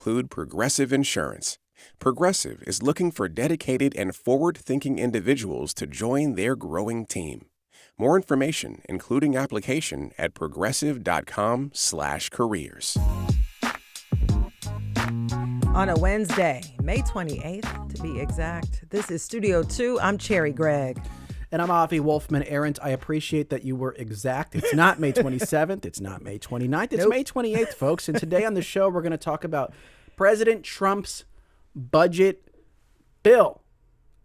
include Progressive Insurance. Progressive is looking for dedicated and forward-thinking individuals to join their growing team. More information, including application, at progressive.com/careers. On a Wednesday, May 28th to be exact, this is Studio 2. I'm Cherry Gregg. And I'm Avi Wolfman Arendt. I appreciate that you were exact. It's not May 27th. It's not May 29th. It's May 28th, folks. And today on the show, we're going to talk about President Trump's budget bill.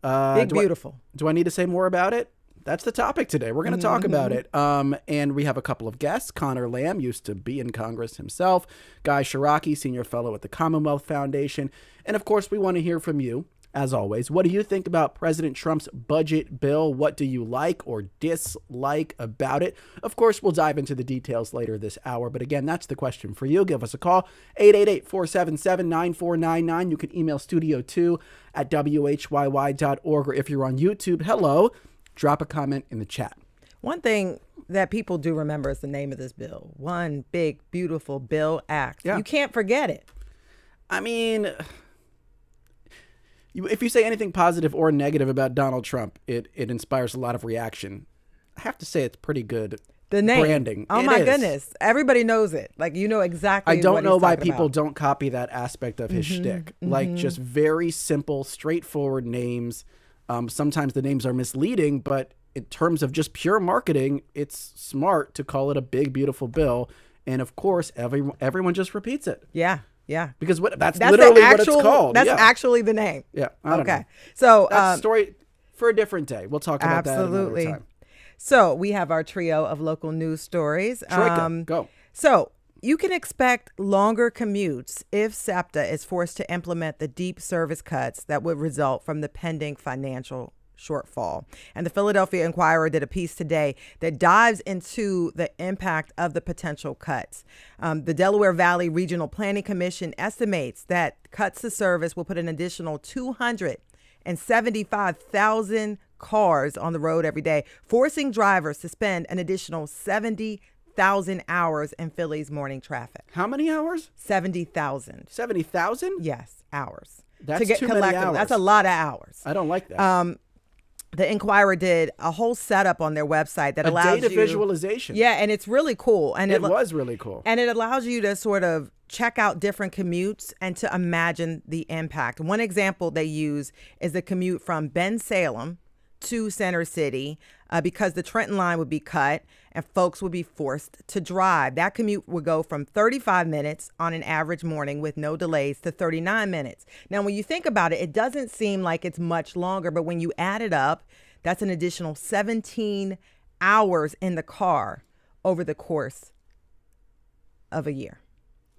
Beautiful. Do I need to say more about it? That's the topic today. We're going to talk about it. And we have a couple of guests. Connor Lamb used to be in Congress himself. Guy Shiraki, senior fellow at the Commonwealth Foundation. And of course, we want to hear from you. As always, what do you think about President Trump's budget bill? What do you like or dislike about it? Of course, we'll dive into the details later this hour. But again, that's the question for you. Give us a call, 888-477-9499. You can email studio2@whyy.org. Or if you're on YouTube, hello, drop a comment in the chat. One thing that people do remember is the name of this bill. One Big Beautiful Bill Act. Yeah. You can't forget it. I mean, if you say anything positive or negative about Donald Trump, it inspires a lot of reaction. I have to say it's pretty good. The name. Branding. Oh, my goodness. Everybody knows it. Like, you know exactly what he's I don't know why talking people about. don't copy that aspect of his shtick. Like, just very simple, straightforward names. Sometimes the names are misleading, but in terms of just pure marketing, it's smart to call it a big, beautiful bill. And, of course, everyone just repeats it. Yeah. Yeah. Because that's literally what it's called. That's actually the name. Yeah. I don't know. So that's a story for a different day. We'll talk about that another time. So we have our trio of local news stories. Troika, go. So you can expect longer commutes if SEPTA is forced to implement the deep service cuts that would result from the pending financial shortfall. And the Philadelphia Inquirer did a piece today that dives into the impact of the potential cuts. The Delaware Valley Regional Planning Commission estimates that cuts to service will put an additional 275,000 cars on the road every day, forcing drivers to spend an additional 70,000 hours in Philly's morning traffic. How many hours? 70,000. 70,000? Yes, hours. That's too many hours. That's a lot of hours. I don't like that. The Inquirer did a whole setup on their website that allows data visualization. Yeah, and it's really cool. And it was really cool. And it allows you to sort of check out different commutes and to imagine the impact. One example they use is the commute from Bensalem to Center City because the Trenton line would be cut and folks would be forced to drive. That commute would go from 35 minutes on an average morning with no delays to 39 minutes. Now, when you think about it, it doesn't seem like it's much longer, but when you add it up, that's an additional 17 hours in the car over the course of a year.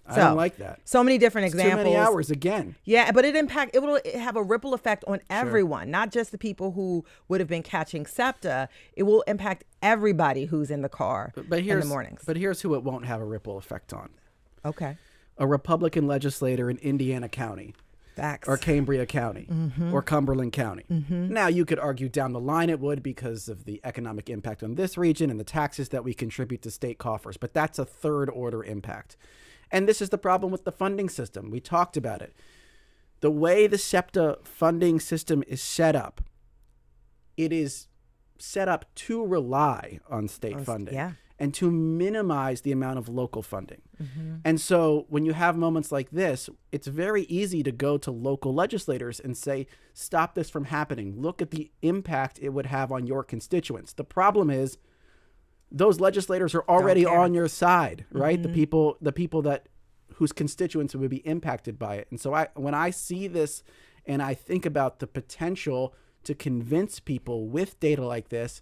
I don't like that. So many different examples. Too many hours again. Yeah, but it will have a ripple effect on everyone, not just the people who would have been catching SEPTA. It will impact everybody who's in the car in the mornings. But here's who it won't have a ripple effect on. Okay. A Republican legislator in Indiana County. Facts. Or Cambria County. Or Cumberland County. Now, you could argue down the line it would because of the economic impact on this region and the taxes that we contribute to state coffers. But that's a third order impact. And this is the problem with the funding system. We talked about it. The way the SEPTA funding system is set up, it is set up to rely on state funding and to minimize the amount of local funding. And so when you have moments like this, it's very easy to go to local legislators and say, stop this from happening. Look at the impact it would have on your constituents. The problem is, those legislators are already on your side, right? The people that whose constituents would be impacted by it. And so when I see this and I think about the potential to convince people with data like this,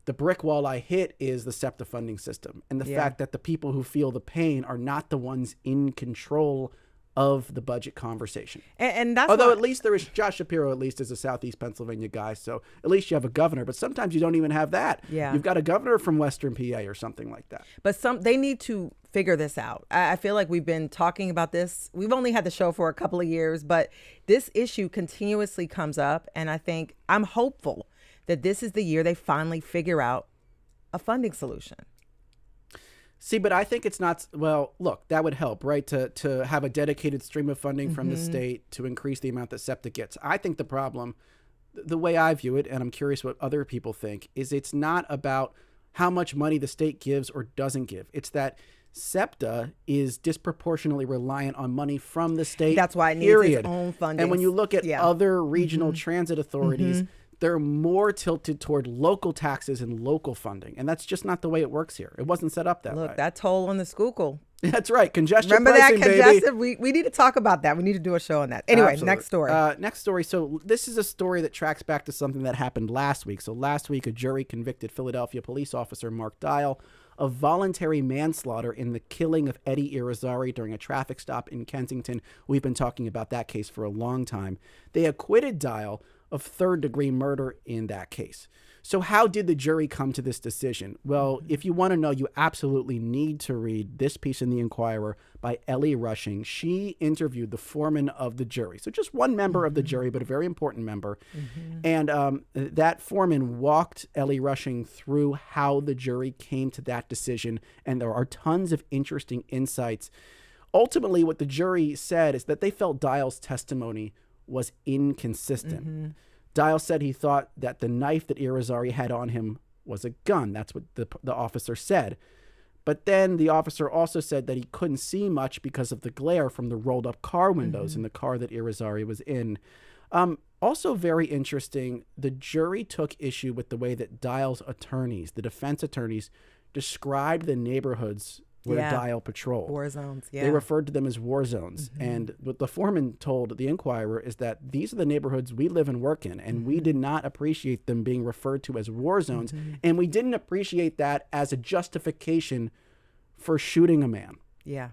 the brick wall I hit is the SEPTA funding system and the fact that the people who feel the pain are not the ones in control of the budget conversation. And that's although at least there is Josh Shapiro, at least is a Southeast Pennsylvania guy. So at least you have a governor, but sometimes you don't even have that. Yeah. You've got a governor from Western PA or something like that. But they need to figure this out. I feel like we've been talking about this. We've only had the show for a couple of years, but this issue continuously comes up. And I think I'm hopeful that this is the year they finally figure out a funding solution. See, but I think it's not. Well, look, that would help, right? To have a dedicated stream of funding from the state to increase the amount that SEPTA gets. I think the problem, the way I view it, and I'm curious what other people think, is it's not about how much money the state gives or doesn't give. It's that SEPTA is disproportionately reliant on money from the state. That's why it needs its own funding. And when you look at other regional transit authorities, they're more tilted toward local taxes and local funding. And that's just not the way it works here. It wasn't set up that way. Look, that toll on the Schuylkill. That's right. Congestion Remember pricing, that congestion? baby. We need to talk about that. We need to do a show on that. Anyway, Absolutely. Next story. So this is a story that tracks back to something that happened last week. So last week, a jury convicted Philadelphia police officer Mark Dial of voluntary manslaughter in the killing of Eddie Irizarry during a traffic stop in Kensington. We've been talking about that case for a long time. They acquitted Dial of third-degree murder in that case. So how did the jury come to this decision? Well, if you want to know, you absolutely need to read this piece in The Inquirer by Ellie Rushing. She interviewed the foreman of the jury. So just one member of the jury, but a very important member. And that foreman walked Ellie Rushing through how the jury came to that decision. And there are tons of interesting insights. Ultimately, what the jury said is that they felt Dial's testimony was inconsistent. Dial said he thought that the knife that Irizarry had on him was a gun. That's what the officer said. But then the officer also said that he couldn't see much because of the glare from the rolled up car windows in the car that Irizarry was in. Also very interesting, the jury took issue with the way that Dial's attorneys, the defense attorneys, described the neighborhoods where Dial patrolled. War zones, They referred to them as war zones. And what the foreman told the Inquirer is that these are the neighborhoods we live and work in, and we did not appreciate them being referred to as war zones, and we didn't appreciate that as a justification for shooting a man. Yeah.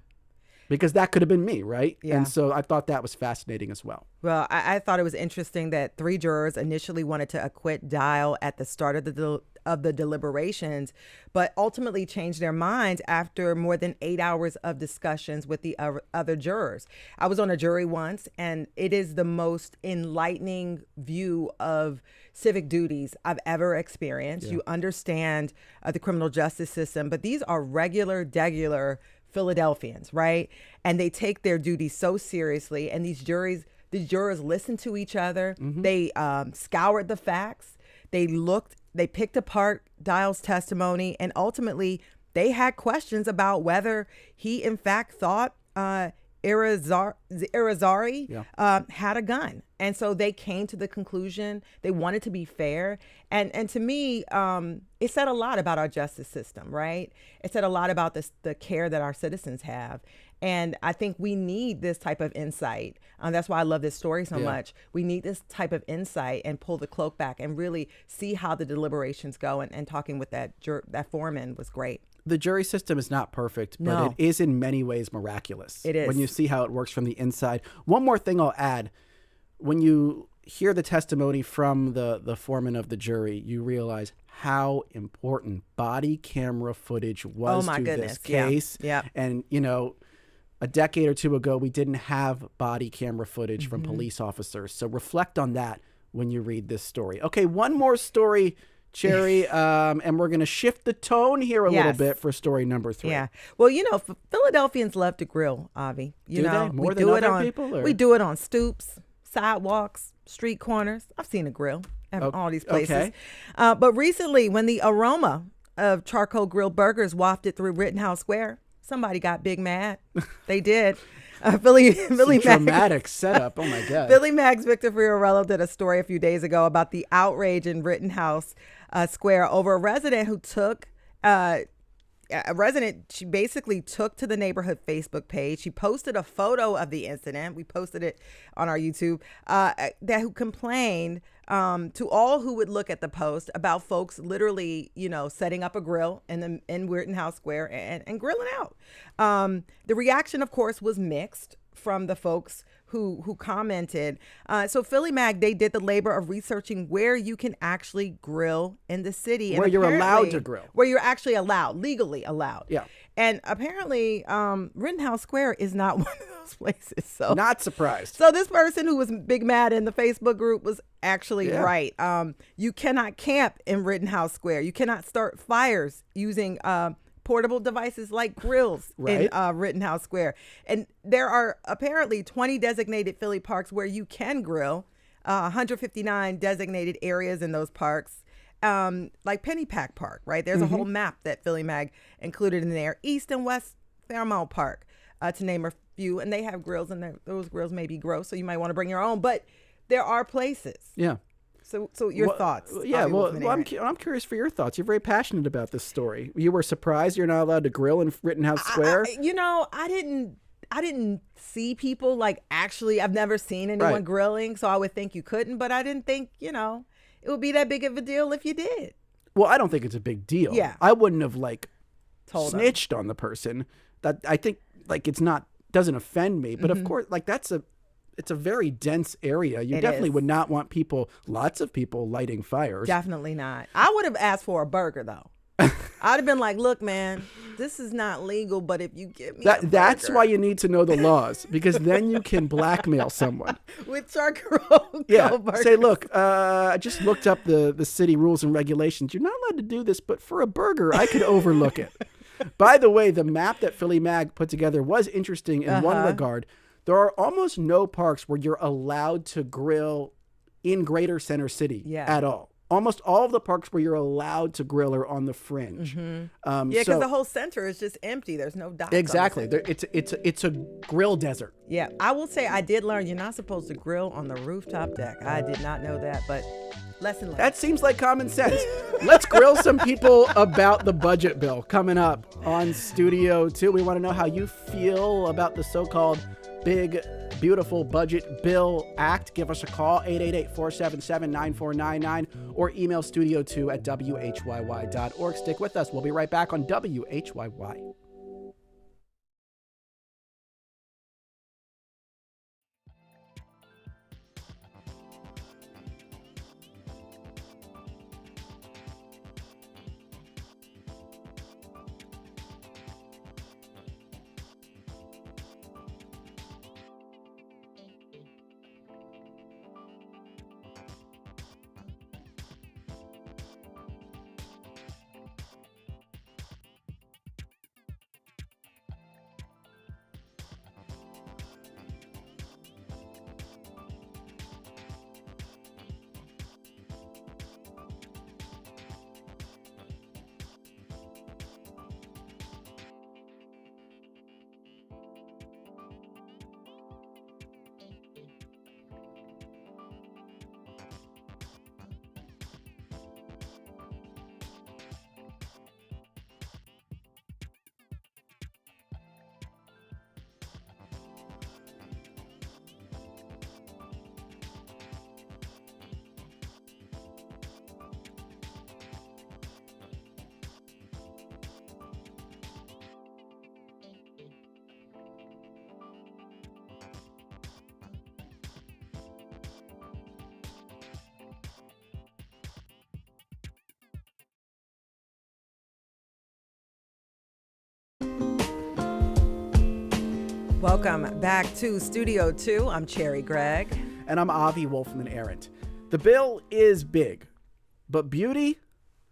Because that could have been me, right? Yeah. And so I thought that was fascinating as well. Well, I thought it was interesting that 3 jurors initially wanted to acquit Dial at the start of the deliberations, but ultimately changed their minds after more than 8 hours of discussions with the other jurors. I was on a jury once, and it is the most enlightening view of civic duties I've ever experienced. You understand the criminal justice system, but these are degular Philadelphians, right? And they take their duties so seriously. And these jurors listened to each other. They scoured the facts. They picked apart Dial's testimony, and ultimately they had questions about whether he in fact thought Irizarry had a gun. And so they came to the conclusion they wanted to be fair. And to me, it said a lot about our justice system, right? It said a lot about the care that our citizens have. And I think we need this type of insight. That's why I love this story so much. We need this type of insight and pull the cloak back and really see how the deliberations go. And talking with that foreman was great. The jury system is not perfect, but it is in many ways miraculous. It is. When you see how it works from the inside. One more thing I'll add. When you hear the testimony from the foreman of the jury, you realize how important body camera footage was to this case. Yeah. And, a decade or two ago, we didn't have body camera footage from police officers. So reflect on that when you read this story. Okay, one more story, Cherry, and we're going to shift the tone here a little bit for story number 3. Yeah. Well, Philadelphians love to grill, Avi. Do they? More than other people? Or? We do it on stoops, sidewalks, street corners. I've seen a grill at all these places. Okay. But recently, when the aroma of charcoal grilled burgers wafted through Rittenhouse Square, somebody got big mad. They did. Philly dramatic setup. Oh my God. Philly Mag's Victor Fiorello did a story a few days ago about the outrage in Rittenhouse Square over a resident who she basically took to the neighborhood Facebook page. She posted a photo of the incident. We posted it on our YouTube. Who complained to all who would look at the post about folks literally, setting up a grill in Rittenhouse Square and grilling out. The reaction, of course, was mixed from the folks who commented. So Philly Mag, they did the labor of researching where you can actually grill in the city. Where you're allowed to grill. Where you're actually legally allowed. Yeah. And apparently Rittenhouse Square is not one of those places. So not surprised. So this person who was big mad in the Facebook group was actually right. You cannot camp in Rittenhouse Square. You cannot start fires using portable devices like grills Right. in Rittenhouse Square. And there are apparently 20 designated Philly parks where you can grill, 159 designated areas in those parks. Like Pennypack Park, right? There's a whole map that Philly Mag included in there. East and West Fairmount Park, to name a few. And they have grills, and those grills may be gross, so you might want to bring your own. But there are places. Yeah. So your thoughts? Yeah, Avi Wolfman I'm Aaron. curious for your thoughts. You're very passionate about this story. You were surprised you're not allowed to grill in Rittenhouse Square? I didn't see people like actually. I've never seen anyone Right. grilling, so I would think you couldn't. But I didn't think it would be that big of a deal if you did. Well, I don't think it's a big deal. Yeah. I wouldn't have like Told 'em. snitched on the person. That I think like it's not doesn't offend me, but of course like it's a very dense area. You It definitely is. would not want lots of people lighting fires. Definitely not. I would have asked for a burger though. I'd have been like, "Look, man, this is not legal, but if you give me That's burger why you need to know the laws, because then you can blackmail someone. with charcoal Yeah, burgers. say, look, I just looked up the city rules and regulations. You're not allowed to do this, but for a burger, I could overlook it. By the way, the map that Philly Mag put together was interesting in one regard. There are almost no parks where you're allowed to grill in Greater Center City at all. Almost all of the parks where you're allowed to grill are on the fringe. Yeah, because the whole center is just empty. There's no docks. Exactly. It's a grill desert. Yeah, I will say I did learn you're not supposed to grill on the rooftop deck. I did not know that, but lesson learned. That seems like common sense. Let's grill some people about the budget bill coming up on Studio 2. We want to know how you feel about the so-called big, beautiful budget bill act. Give us a call, 888-477-9499, or email studio2@whyy.org. Stick with us. We'll be right back on WHYY. Welcome back to Studio 2. I'm Cherry Gregg. And I'm Avi Wolfman Arendt. The bill is big, but beauty,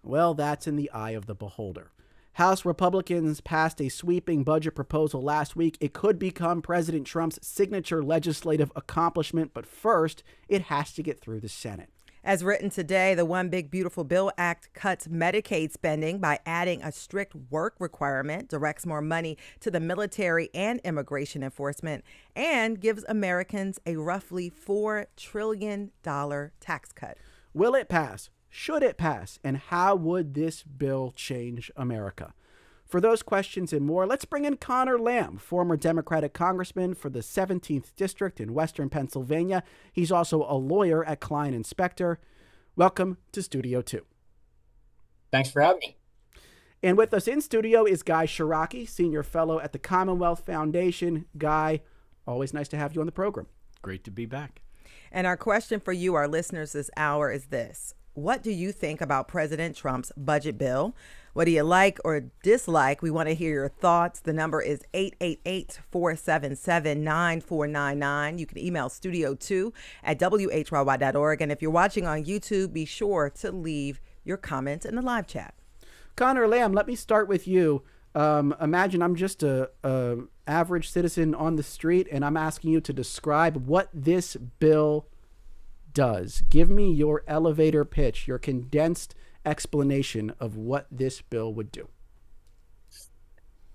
well, that's in the eye of the beholder. House Republicans passed a sweeping budget proposal last week. It could become President Trump's signature legislative accomplishment, but first, it has to get through the Senate. As written today, the One Big Beautiful Bill Act cuts Medicaid spending by adding a strict work requirement, directs more money to the military and immigration enforcement, and gives Americans a roughly $4 trillion tax cut. Will it pass? Should it pass? And how would this bill change America? For those questions and more, let's bring in Connor Lamb, former Democratic congressman for the 17th District in Western Pennsylvania. He's also a lawyer at Klein and Spector. Welcome to Studio 2. Thanks for having me. And with us in studio is Guy Shiraki, senior fellow at the Commonwealth Foundation. Guy, always nice to have you on the program. Great to be back. And our question for you, our listeners, this hour is this. What do you think about President Trump's budget bill? What do you like or dislike? We want to hear your thoughts. The number is 888-477-9499. You can email studio2@whyy.org. And if you're watching on YouTube, be sure to leave your comments in the live chat. Connor Lamb, let me start with you. Imagine I'm just a average citizen on the street, and I'm asking you to describe what this bill does. Give me your elevator pitch, your condensed explanation of what this bill would do.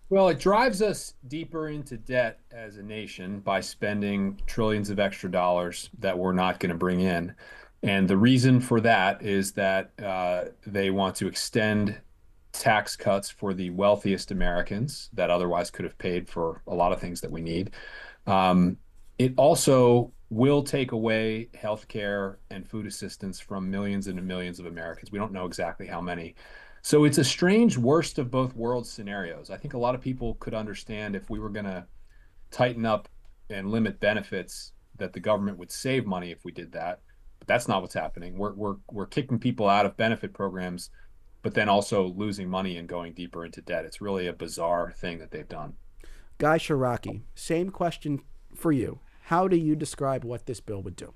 Well, it drives us deeper into debt as a nation by spending trillions of extra dollars that we're not going to bring in. And the reason for that is that they want to extend tax cuts for the wealthiest Americans that otherwise could have paid for a lot of things that we need. It also will take away healthcare and food assistance from millions and millions of Americans. We don't know exactly how many. So it's a strange worst of both worlds scenarios. I think a lot of people could understand if we were going to tighten up and limit benefits, that the government would save money if we did that. But that's not what's happening. We're kicking people out of benefit programs, but then also losing money and going deeper into debt. It's really a bizarre thing that they've done. Guy Shiraki, same question for you. How do you describe what this bill would do?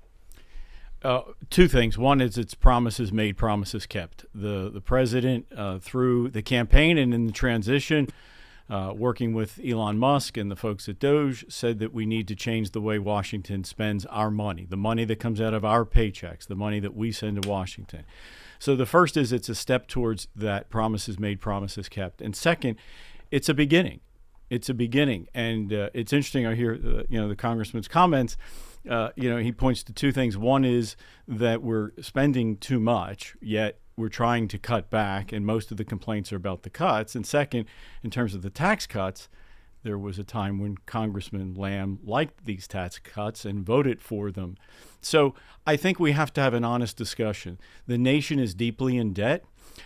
Two things. One is it's promises made, promises kept. The president, through the campaign and in the transition, working with Elon Musk and the folks at Doge, said that we need to change the way Washington spends our money, the money that comes out of our paychecks, the money that we send to Washington. So the first is it's a step towards that promises made, promises kept. And second, it's a beginning. It's a beginning. And it's interesting. I hear, the congressman's comments. He points to two things. One is that we're spending too much, yet we're trying to cut back, and most of the complaints are about the cuts. And second, in terms of the tax cuts, there was a time when Congressman Lamb liked these tax cuts and voted for them. So I think we have to have an honest discussion. The nation is deeply in debt.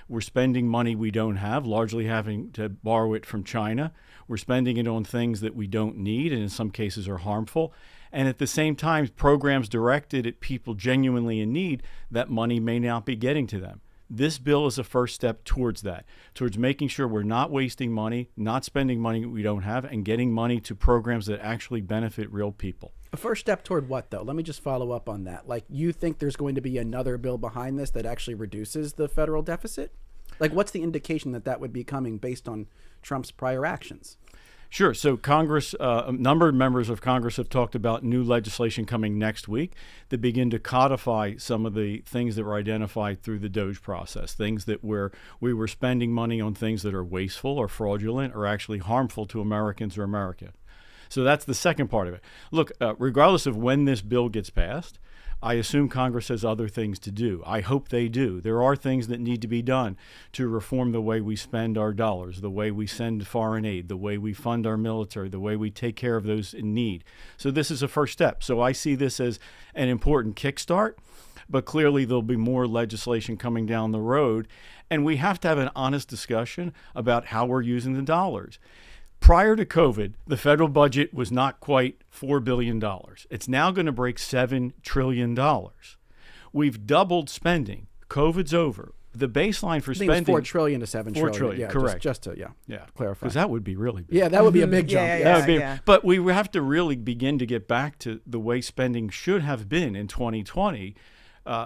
We're spending money we don't have, largely having to borrow it from China. We're spending it on things that we don't need and in some cases are harmful. And at the same time, programs directed at people genuinely in need, that money may not be getting to them. This bill is a first step towards that, towards making sure we're not wasting money, not spending money we don't have, and getting money to programs that actually benefit real people. A first step toward what, though? Let me just follow up on that. Like, you think there's going to be another bill behind this that actually reduces the federal deficit? Like, what's the indication that that would be coming based on Trump's prior actions? Sure. So Congress, a number of members of Congress have talked about new legislation coming next week that begin to codify some of the things that were identified through the Doge process, things that we were spending money on things that are wasteful or fraudulent or actually harmful to Americans or America. So that's the second part of it. Look, regardless of when this bill gets passed, I assume Congress has other things to do. I hope they do. There are things that need to be done to reform the way we spend our dollars, the way we send foreign aid, the way we fund our military, the way we take care of those in need. So this is a first step. So I see this as an important kickstart, but clearly there'll be more legislation coming down the road. And we have to have an honest discussion about how we're using the dollars. Prior to COVID, the federal budget was not quite $4 billion. It's now going to break $7 trillion. We've doubled spending. COVID's over. The baseline for spending... $4 trillion to $7 trillion. $4 trillion, yeah, correct. Just to clarify. Because that would be really big. Yeah, that would be a big jump. Yeah. But we have to really begin to get back to the way spending should have been in 2020.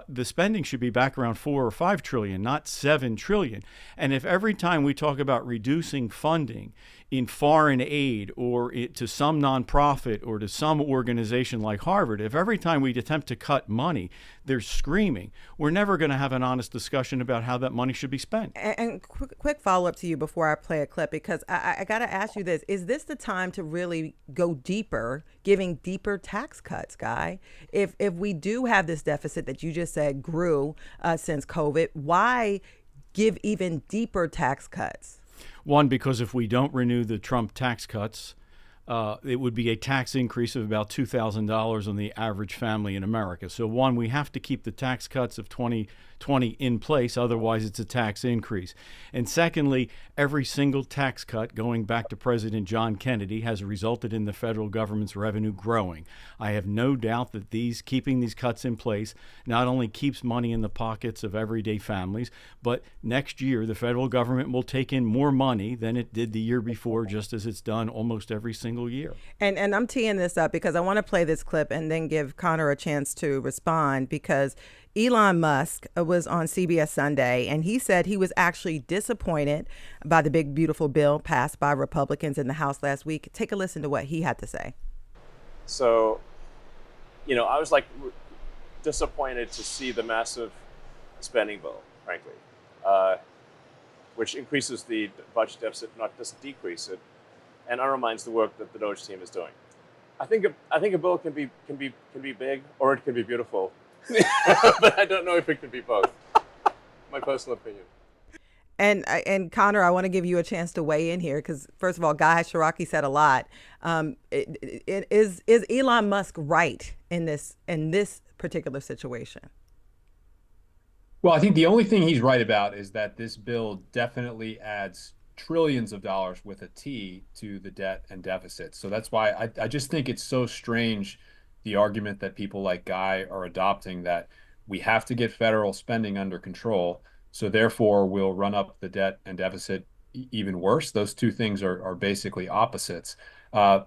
The spending should be back around 4 or 5 trillion, not 7 trillion. And if every time we talk about reducing funding in foreign aid or to some nonprofit or to some organization like Harvard, if every time we attempt to cut money, they're screaming, we're never going to have an honest discussion about how that money should be spent. And quick follow-up to you before I play a clip, because I got to ask you this. Is this the time to really go deeper, giving deeper tax cuts, Guy? If we do have this deficit that you just said grew since COVID, why give even deeper tax cuts? One, because if we don't renew the Trump tax cuts, it would be a tax increase of about $2,000 on the average family in America. So one, we have to keep the tax cuts of 2020 in place, otherwise it's a tax increase. And secondly, every single tax cut going back to President John Kennedy has resulted in the federal government's revenue growing. I have no doubt that keeping these cuts in place not only keeps money in the pockets of everyday families, but next year the federal government will take in more money than it did the year before, just as it's done almost every single single year. And I'm teeing this up because I want to play this clip and then give Connor a chance to respond, because Elon Musk was on CBS Sunday and he said he was actually disappointed by the big, beautiful bill passed by Republicans in the House last week. Take a listen to what he had to say. So, I was like disappointed to see the massive spending bill, frankly, which increases the budget deficit, not just decrease it, and undermines the work that the Doge team is doing. I think a bill can be big or it can be beautiful, but I don't know if it can be both. My personal opinion. And Connor, I want to give you a chance to weigh in here because, first of all, Guy Shiraki said a lot. Is Elon Musk right in this particular situation? Well, I think the only thing he's right about is that this bill definitely adds trillions of dollars with a T to the debt and deficit. So that's why I just think it's so strange, the argument that people like Guy are adopting, that we have to get federal spending under control. So therefore, we'll run up the debt and deficit even worse. Those two things are basically opposites.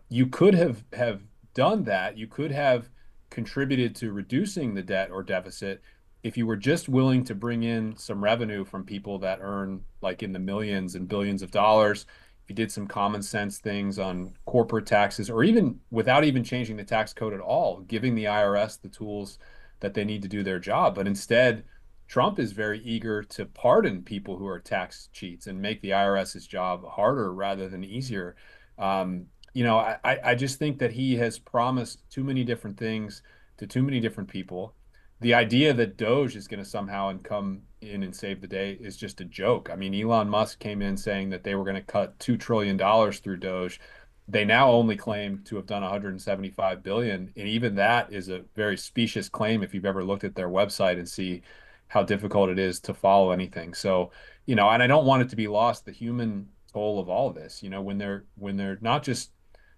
You could have done that. You could have contributed to reducing the debt or deficit if you were just willing to bring in some revenue from people that earn like in the millions and billions of dollars. If you did some common sense things on corporate taxes, or even without even changing the tax code at all, giving the IRS the tools that they need to do their job. But instead, Trump is very eager to pardon people who are tax cheats and make the IRS's job harder rather than easier. I just think that he has promised too many different things to too many different people. The idea that Doge is going to somehow come in and save the day is just a joke. I mean, Elon Musk came in saying that they were going to cut $2 trillion through Doge. They now only claim to have done 175 billion. And even that is a very specious claim if you've ever looked at their website and see how difficult it is to follow anything. So, and I don't want it to be lost, the human toll of all of this, when they're not just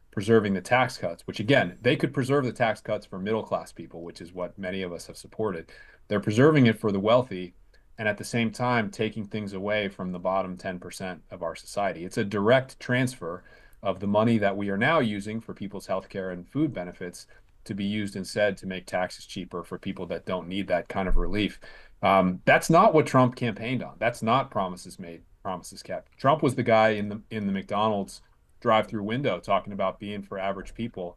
preserving the tax cuts, which again, they could preserve the tax cuts for middle class people, which is what many of us have supported. They're preserving it for the wealthy and at the same time taking things away from the bottom 10% of our society. It's a direct transfer of the money that we are now using for people's healthcare and food benefits to be used instead to make taxes cheaper for people that don't need that kind of relief. That's not what Trump campaigned on. That's not promises made, promises kept. Trump was the guy in the McDonald's drive-through window talking about being for average people.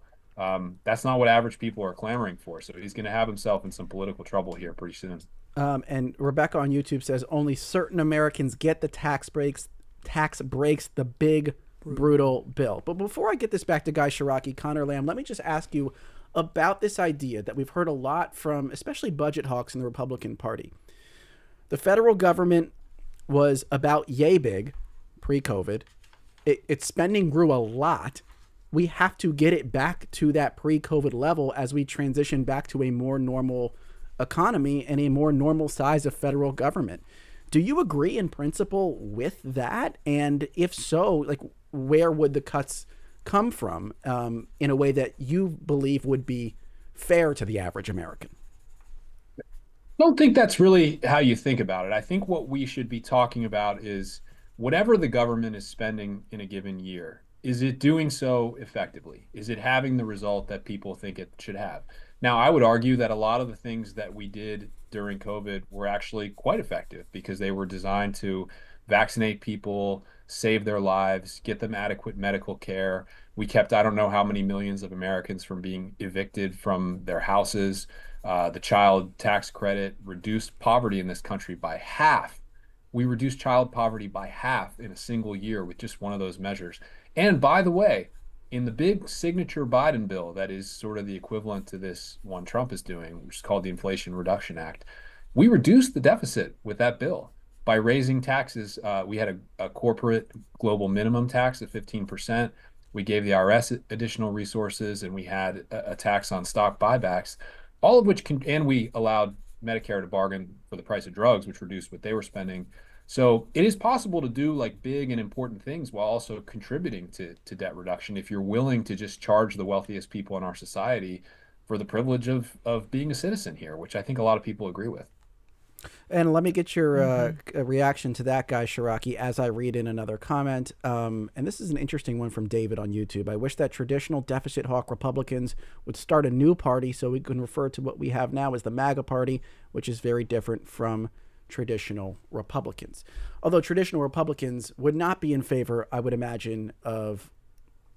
That's not what average people are clamoring for. So he's going to have himself in some political trouble here pretty soon. And Rebecca on YouTube says only certain Americans get the tax breaks, the big brutal bill. But before I get this back to Guy Shiraki, Connor Lamb, let me just ask you about this idea that we've heard a lot from especially budget hawks in the Republican Party. The federal government was about yay big pre-COVID. Its spending grew a lot. We have to get it back to that pre-COVID level as we transition back to a more normal economy and a more normal size of federal government. Do you agree in principle with that? And if so, like, where would the cuts come from in a way that you believe would be fair to the average American? I don't think that's really how you think about it. I think what we should be talking about is whatever the government is spending in a given year, is it doing so effectively? Is it having the result that people think it should have? Now, I would argue that a lot of the things that we did during COVID were actually quite effective because they were designed to vaccinate people, save their lives, get them adequate medical care. We kept, I don't know how many millions of Americans from being evicted from their houses. The child tax credit reduced poverty in this country by half. We reduced child poverty by half in a single year with just one of those measures. And by the way, in the big signature Biden bill, that is sort of the equivalent to this one Trump is doing, which is called the Inflation Reduction Act, we reduced the deficit with that bill by raising taxes. We had a corporate global minimum tax of 15%. We gave the IRS additional resources, and we had a tax on stock buybacks, all of which and we allowed Medicare to bargain for the price of drugs, which reduced what they were spending. So it is possible to do like big and important things while also contributing to debt reduction if you're willing to just charge the wealthiest people in our society for the privilege of being a citizen here, which I think a lot of people agree with. And let me get your reaction to that, Guy Shiraki, as I read in another comment. And this is an interesting one from David on YouTube. I wish that traditional deficit hawk Republicans would start a new party so we can refer to what we have now as the MAGA party, which is very different from traditional Republicans. Although traditional Republicans would not be in favor, I would imagine, of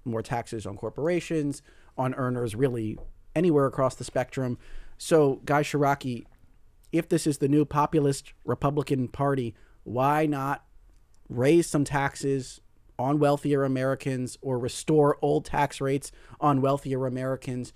more taxes on corporations, on earners, really anywhere across the spectrum. So, Guy Shiraki, if this is the new populist Republican Party, why not raise some taxes on wealthier Americans or restore old tax rates on wealthier Americans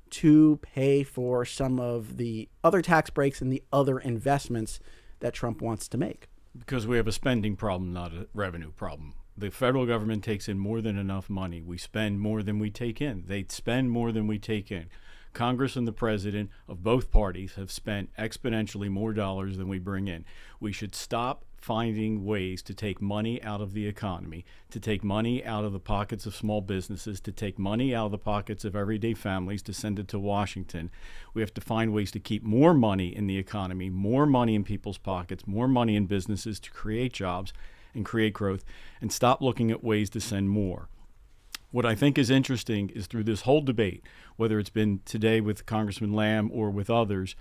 to pay for some of the other tax breaks and the other investments that Trump wants to make? Because we have a spending problem, not a revenue problem. The federal government takes in more than enough money. We spend more than we take in. They spend more than we take in. Congress and the president of both parties have spent exponentially more dollars than we bring in. We should stop finding ways to take money out of the economy, to take money out of the pockets of small businesses, to take money out of the pockets of everyday families, to send it to Washington. We have to find ways to keep more money in the economy, more money in people's pockets, more money in businesses to create jobs and create growth, and stop looking at ways to send more. What I think is interesting is through this whole debate, whether it's been today with Congressman Lamb or with others,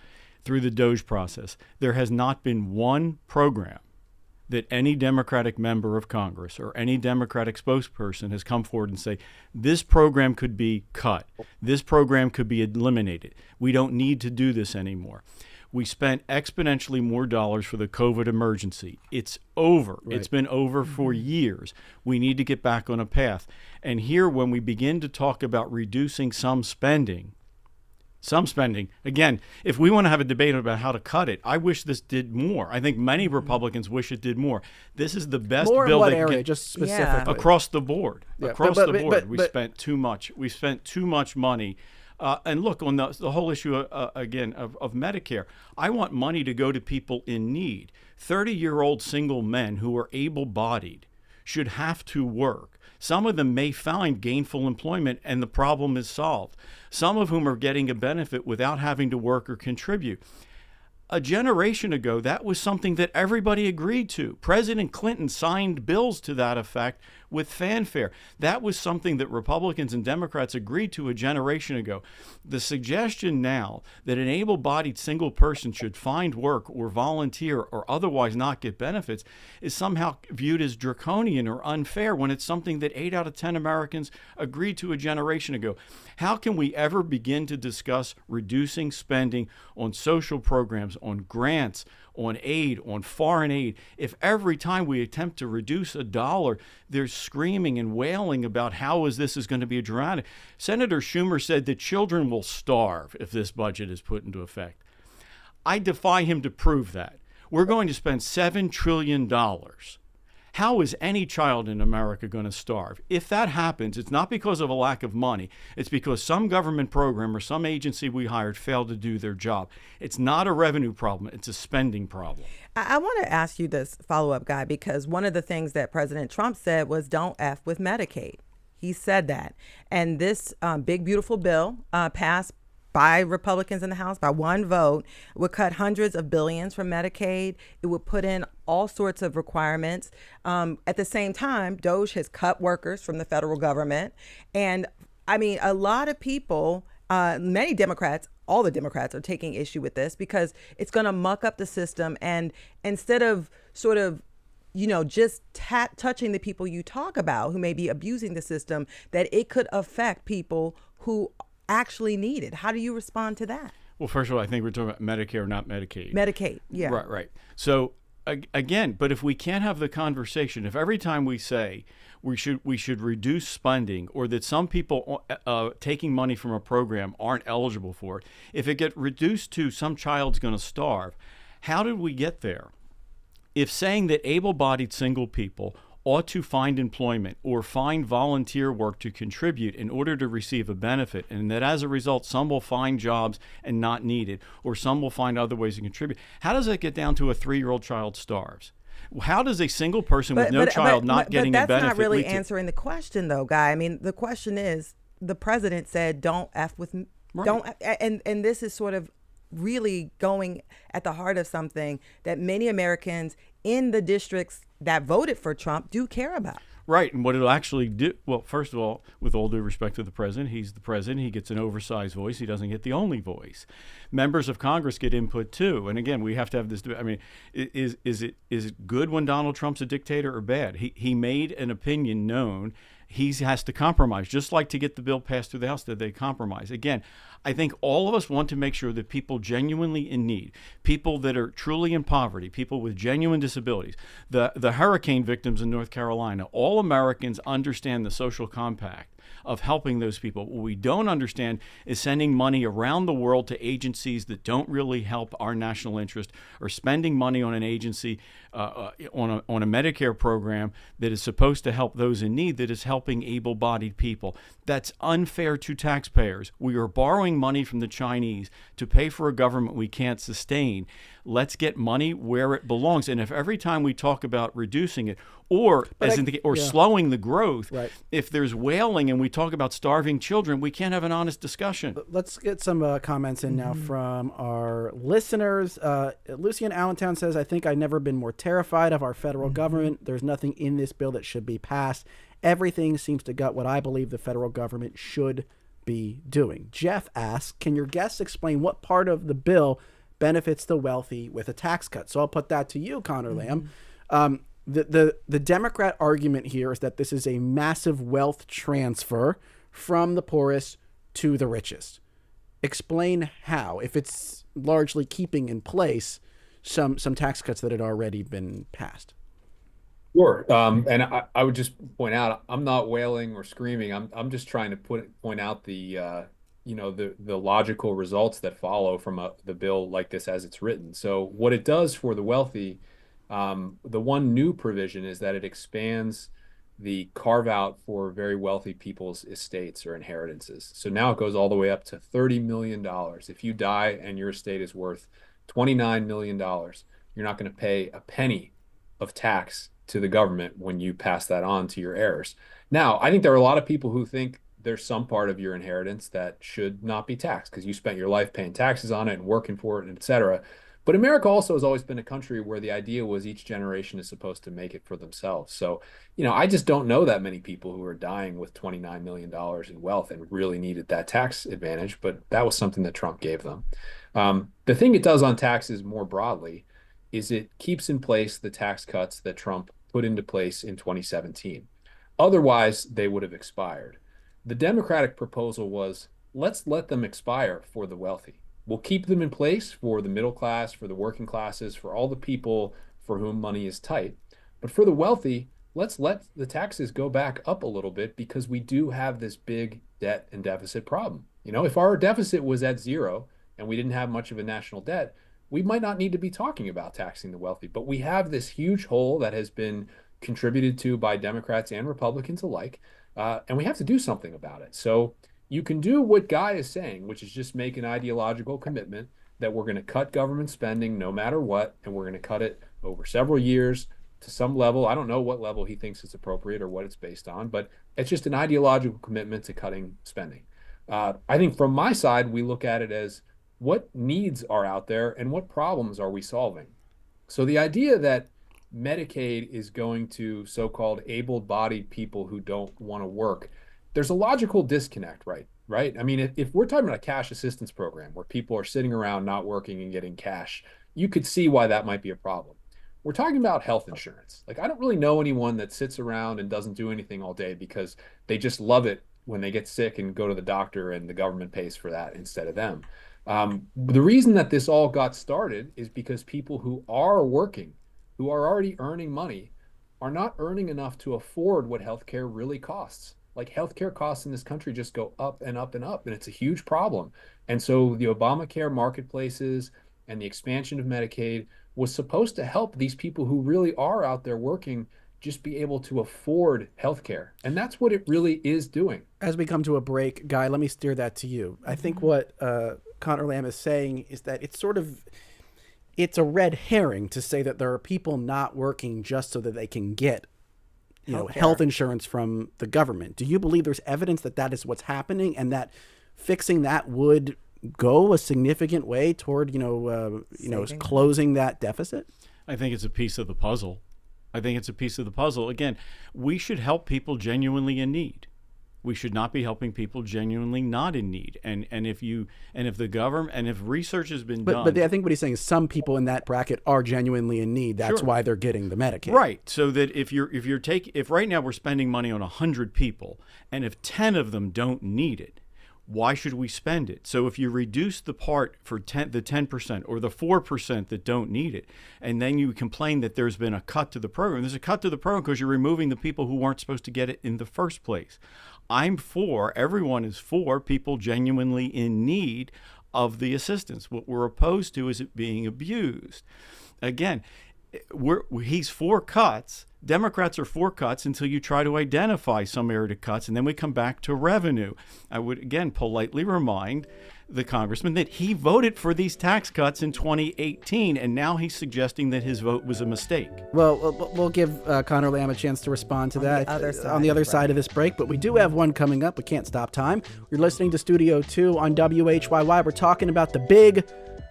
through the DOGE process, there has not been one program that any Democratic member of Congress or any Democratic spokesperson has come forward and say, this program could be cut. This program could be eliminated. We don't need to do this anymore. We spent exponentially more dollars for the COVID emergency. It's over. Right. It's been over for years. We need to get back on a path. And here, when we begin to talk about reducing some spending, again, if we want to have a debate about how to cut it, I wish this did more. I think many Republicans wish it did more. This is the best more bill in what that area, just specifically? Across the board. Yeah. Across the board, we spent too much. We spent too much money. And look, on the whole issue, again, of Medicare, I want money to go to people in need. 30-year-old single men who are able-bodied should have to work. Some of them may find gainful employment and the problem is solved. Some of whom are getting a benefit without having to work or contribute. A generation ago, that was something that everybody agreed to. President Clinton signed bills to that effect with fanfare. That was something that Republicans and Democrats agreed to a generation ago. The suggestion now that an able-bodied single person should find work or volunteer or otherwise not get benefits is somehow viewed as draconian or unfair when it's something that 8 out of 10 Americans agreed to a generation ago. How can we ever begin to discuss reducing spending on social programs, on grants, on aid, on foreign aid, if every time we attempt to reduce a dollar, there's screaming and wailing about how this is going to be dramatic? Senator Schumer said that children will starve if this budget is put into effect. I defy him to prove that. We're going to spend $7 trillion. How is any child in America going to starve? If that happens, it's not because of a lack of money. It's because some government program or some agency we hired failed to do their job. It's not a revenue problem. It's a spending problem. I want to ask you this follow-up, Guy, because one of the things that President Trump said was don't F with Medicaid. He said that. And this big, beautiful bill passed by Republicans in the House by one vote, would cut hundreds of billions from Medicaid. It would put in all sorts of requirements. At the same time, DOGE has cut workers from the federal government. And I mean, a lot of people, many Democrats, all the Democrats are taking issue with this because it's going to muck up the system. And instead of sort of just touching the people you talk about who may be abusing the system, that it could affect people who actually need it. How do you respond to that? Well, first of all, I think we're talking about Medicare, not Medicaid. Medicaid, yeah. Right. So again, but if we can't have the conversation, if every time we say we should reduce spending or that some people taking money from a program aren't eligible for it, if it gets reduced to some child's going to starve, how did we get there? If saying that able-bodied single people ought to find employment or find volunteer work to contribute in order to receive a benefit, and that as a result some will find jobs and not need it, or some will find other ways to contribute, how does that get down to a 3-year-old child starves? How does a single person with no child not getting a benefit? But that's not really answering the question, though, Guy. I mean, the question is, the president said, "Don't F with, right. Don't," and this is sort of really going at the heart of something that many Americans in the districts that voted for Trump do care about. Right, and what it'll actually do, well, first of all, with all due respect to the president, he's the president. He gets an oversized voice. He doesn't get the only voice. Members of Congress get input too. And again, we have to have this. I mean, is it good when Donald Trump's a dictator or bad? He made an opinion known. He has to compromise, just like to get the bill passed through the House, that they compromise. Again, I think all of us want to make sure that people genuinely in need, people that are truly in poverty, people with genuine disabilities, the hurricane victims in North Carolina, all Americans understand the social compact of helping those people. What we don't understand is sending money around the world to agencies that don't really help our national interest, or spending money on an agency, on a Medicare program that is supposed to help those in need, that is helping able-bodied people. That's unfair to taxpayers. We are borrowing money from the Chinese to pay for a government we can't sustain. Let's get money where it belongs. And if every time we talk about reducing it, or slowing the growth, right, if there's wailing and we talk about starving children, we can't have an honest discussion. Let's get some comments in now from our listeners. Lucy in Allentown says, I think I've never been more terrified of our federal government. There's nothing in this bill that should be passed. Everything seems to gut what I believe the federal government should be doing. Jeff asks, can your guests explain what part of the bill benefits the wealthy with a tax cut? So I'll put that to you, Connor Lamb. The Democrat argument here is that this is a massive wealth transfer from the poorest to the richest. Explain how, if it's largely keeping in place some tax cuts that had already been passed. Sure. And I would just point out, I'm not wailing or screaming. I'm just trying to point out the logical results that follow from the bill like this as it's written. So what it does for the wealthy, the one new provision is that it expands the carve out for very wealthy people's estates or inheritances. So now it goes all the way up to $30 million. If you die and your estate is worth $29 million, you're not going to pay a penny of tax to the government when you pass that on to your heirs. Now, I think there are a lot of people who think there's some part of your inheritance that should not be taxed because you spent your life paying taxes on it and working for it, et cetera. But America also has always been a country where the idea was each generation is supposed to make it for themselves. So, I just don't know that many people who are dying with $29 million in wealth and really needed that tax advantage, but that was something that Trump gave them. The thing it does on taxes more broadly is it keeps in place the tax cuts that Trump put into place in 2017. Otherwise, they would have expired. The Democratic proposal was, let's let them expire for the wealthy. We'll keep them in place for the middle class, for the working classes, for all the people for whom money is tight. But for the wealthy, let's let the taxes go back up a little bit because we do have this big debt and deficit problem. If our deficit was at zero and we didn't have much of a national debt, we might not need to be talking about taxing the wealthy. But we have this huge hole that has been contributed to by Democrats and Republicans alike, and we have to do something about it. So you can do what Guy is saying, which is just make an ideological commitment that we're going to cut government spending no matter what, and we're going to cut it over several years to some level. I don't know what level he thinks is appropriate or what it's based on, but it's just an ideological commitment to cutting spending. I think from my side, we look at it as what needs are out there and what problems are we solving? So the idea that Medicaid is going to so-called able-bodied people who don't want to work, there's a logical disconnect, right? I mean, if we're talking about a cash assistance program where people are sitting around not working and getting cash, you could see why that might be a problem. We're talking about health insurance. Like, I don't really know anyone that sits around and doesn't do anything all day because they just love it when they get sick and go to the doctor and the government pays for that instead of them. The reason that this all got started is because people who are working, who are already earning money, are not earning enough to afford what healthcare really costs. Like, healthcare costs in this country just go up and up and up, and it's a huge problem. And so the Obamacare marketplaces and the expansion of Medicaid was supposed to help these people who really are out there working just be able to afford healthcare. And that's what it really is doing. As we come to a break, Guy, let me steer that to you. I think what Connor Lamb is saying is that it's a red herring to say that there are people not working just so that they can get health insurance from the government. Do you believe there's evidence that that is what's happening and that fixing that would go a significant way toward, closing that deficit? I think it's a piece of the puzzle. Again, we should help people genuinely in need. We should not be helping people genuinely not in need. And if the government, and if research has been done. But I think what he's saying is some people in that bracket are genuinely in need. That's why they're getting the Medicaid. Right. So that if right now we're spending money on 100 people, and if 10 of them don't need it, why should we spend it? So if you reduce the part for the 10% or the 4% that don't need it, and then you complain that there's been a cut to the program, there's a cut to the program because you're removing the people who weren't supposed to get it in the first place. Everyone is for people genuinely in need of the assistance. What we're opposed to is it being abused. Again, he's for cuts. Democrats are for cuts until you try to identify some area to cuts, and then we come back to revenue. I would, again, politely remind the congressman that he voted for these tax cuts in 2018, and now he's suggesting that his vote was a mistake. Well, we'll give Connor Lamb a chance to respond to that on the other side of this break, but we do have one coming up. We can't stop time. You're listening to Studio 2 on WHYY. We're talking about the big,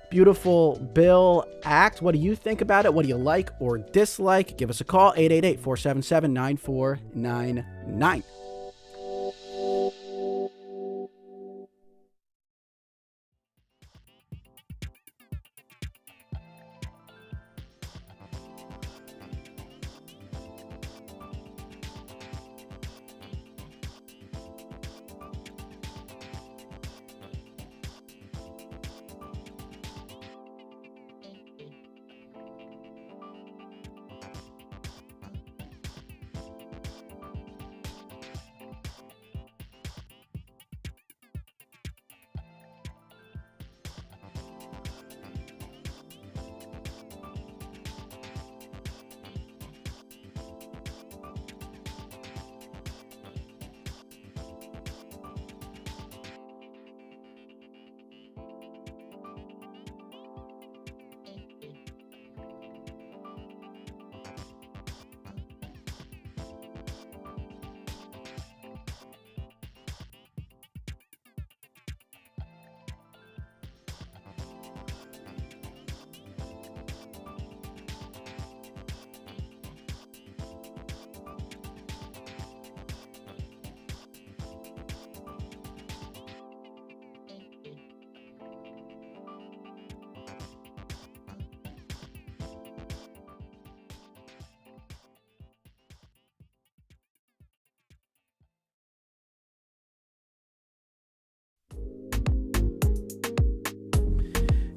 beautiful Bill Act. What do you think about it? What do you like or dislike? Give us a call, 888-477-9499.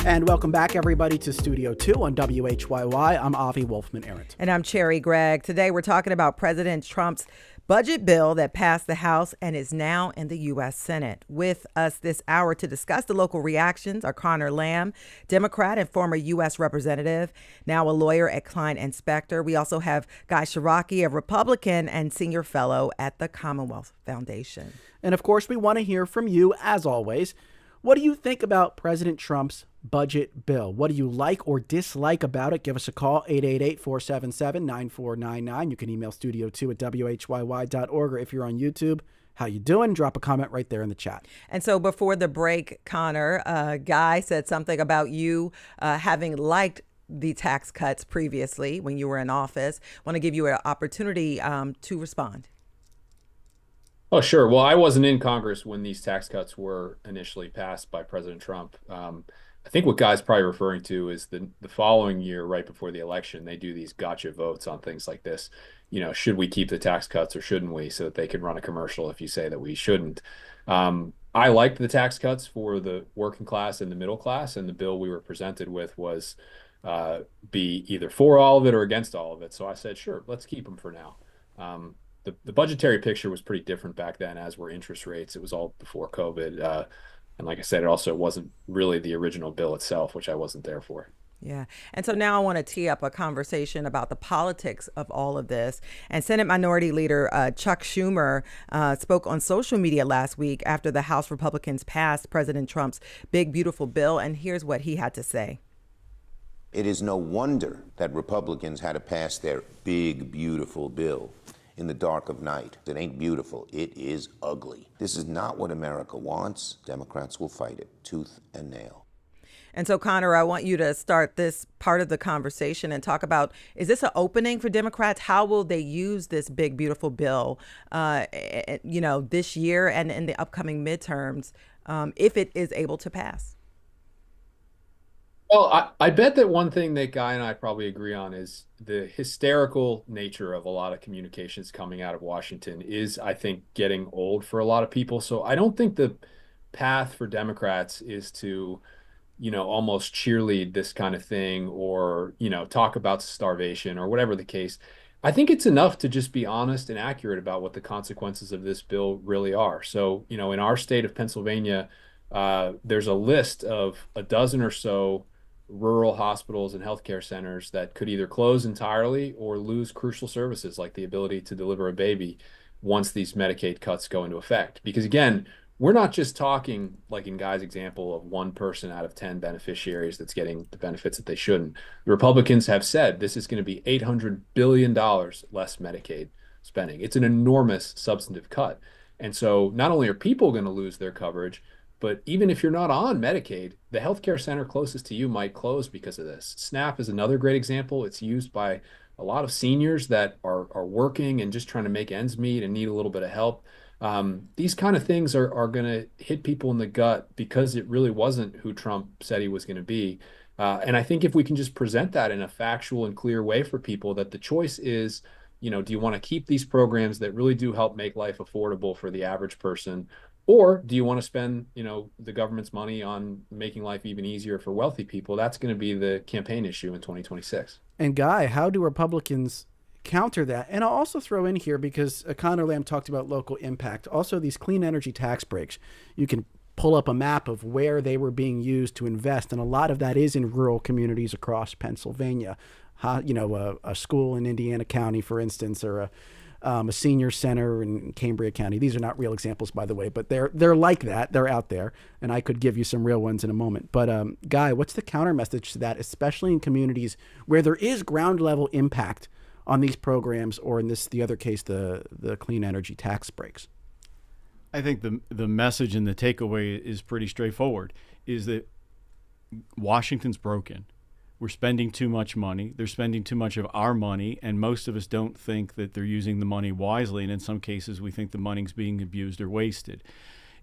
And welcome back, everybody, to Studio 2 on WHYY. I'm Avi Wolfman-Arndt. And I'm Cherry Gregg. Today, we're talking about President Trump's budget bill that passed the House and is now in the U.S. Senate. With us this hour to discuss the local reactions are Connor Lamb, Democrat and former U.S. representative, now a lawyer at Klein and Spector. We also have Guy Shiraki, a Republican and senior fellow at the Commonwealth Foundation. And of course, we want to hear from you, as always. What do you think about President Trump's budget bill? What do you like or dislike about it? Give us a call, 888-477-9499. You can email studio2@whyy.org, or if you're on YouTube, how you doing? Drop a comment right there in the chat. And so before the break, Connor, Guy said something about you having liked the tax cuts previously when you were in office. Want to give you an opportunity to respond. Oh, sure. Well, I wasn't in Congress when these tax cuts were initially passed by President Trump. I think what Guy's probably referring to is the following year, right before the election, they do these gotcha votes on things like this. You know, should we keep the tax cuts or shouldn't we, so that they can run a commercial if you say that we shouldn't. I liked the tax cuts for the working class and the middle class, and the bill we were presented with was be either for all of it or against all of it. So I said, sure, let's keep them for now. The budgetary picture was pretty different back then, as were interest rates. It was all before COVID. And like I said, it also wasn't really the original bill itself, which I wasn't there for. Yeah. And so now I want to tee up a conversation about the politics of all of this. And Senate Minority Leader Chuck Schumer spoke on social media last week after the House Republicans passed President Trump's big, beautiful bill. And here's what he had to say. It is no wonder that Republicans had to pass their big, beautiful bill. in the dark of night. It ain't beautiful, it is ugly. This is not what America wants. Democrats will fight it tooth and nail. And so, Connor, I want you to start this part of the conversation and talk about, is this an opening for Democrats? How will they use this big, beautiful bill, this year and in the upcoming midterms, if it is able to pass? Well, I bet that one thing that Guy and I probably agree on is the hysterical nature of a lot of communications coming out of Washington is, I think, getting old for a lot of people. So I don't think the path for Democrats is to almost cheerlead this kind of thing or, talk about starvation or whatever the case. I think it's enough to just be honest and accurate about what the consequences of this bill really are. So, in our state of Pennsylvania, there's a list of a dozen or so rural hospitals and healthcare centers that could either close entirely or lose crucial services like the ability to deliver a baby once these Medicaid cuts go into effect. Because again, we're not just talking, like in Guy's example, of one person out of 10 beneficiaries that's getting the benefits that they shouldn't. The Republicans have said this is going to be $800 billion less Medicaid spending. It's an enormous substantive cut. And so not only are people going to lose their coverage, but even if you're not on Medicaid, the healthcare center closest to you might close because of this. SNAP is another great example. It's used by a lot of seniors that are working and just trying to make ends meet and need a little bit of help. These kind of things are going to hit people in the gut because it really wasn't who Trump said he was going to be. And I think if we can just present that in a factual and clear way for people, that the choice is, do you want to keep these programs that really do help make life affordable for the average person? Or do you want to spend, the government's money on making life even easier for wealthy people? That's going to be the campaign issue in 2026. And Guy, how do Republicans counter that? And I'll also throw in here, because Connor Lamb talked about local impact, also these clean energy tax breaks. You can pull up a map of where they were being used to invest, and a lot of that is in rural communities across Pennsylvania. A school in Indiana County, for instance, or a senior center in Cambria County. These are not real examples, by the way, but they're like that. They're out there, and I could give you some real ones in a moment. But Guy, what's the counter message to that, especially in communities where there is ground level impact on these programs, or in the other case, the clean energy tax breaks? I think the message and the takeaway is pretty straightforward, is that Washington's broken. We're spending too much money. They're spending too much of our money, and most of us don't think that they're using the money wisely, and in some cases we think the money's being abused or wasted.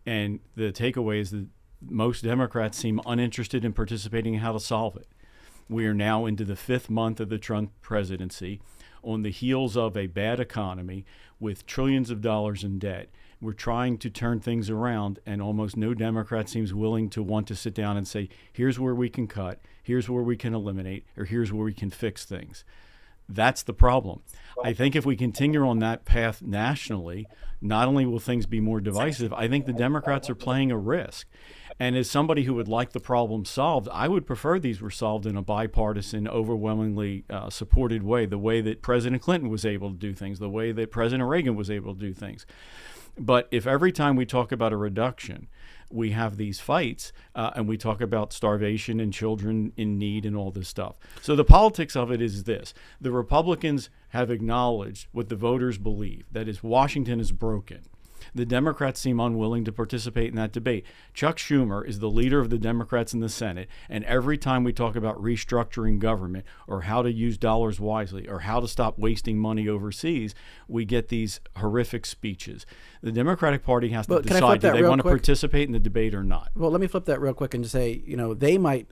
And the takeaway is that most Democrats seem uninterested in participating in how to solve it. We are now into the 5th month of the Trump presidency, on the heels of a bad economy with trillions of dollars in debt. We're trying to turn things around, and almost no Democrat seems willing to want to sit down and say, here's where we can cut, here's where we can eliminate, or here's where we can fix things. That's the problem. I think if we continue on that path nationally, not only will things be more divisive, I think the Democrats are playing a risk. And as somebody who would like the problem solved, I would prefer these were solved in a bipartisan, overwhelmingly supported way, the way that President Clinton was able to do things, the way that President Reagan was able to do things. But if every time we talk about a reduction, we have these fights and we talk about starvation and children in need and all this stuff. So the politics of it is this. The Republicans have acknowledged what the voters believe, that is, Washington is broken. The Democrats seem unwilling to participate in that debate. Chuck Schumer is the leader of the Democrats in the Senate, and every time we talk about restructuring government or how to use dollars wisely or how to stop wasting money overseas, we get these horrific speeches. The Democratic Party has to decide, do they want to participate in the debate or not? Well, let me flip that real quick and just say, they might,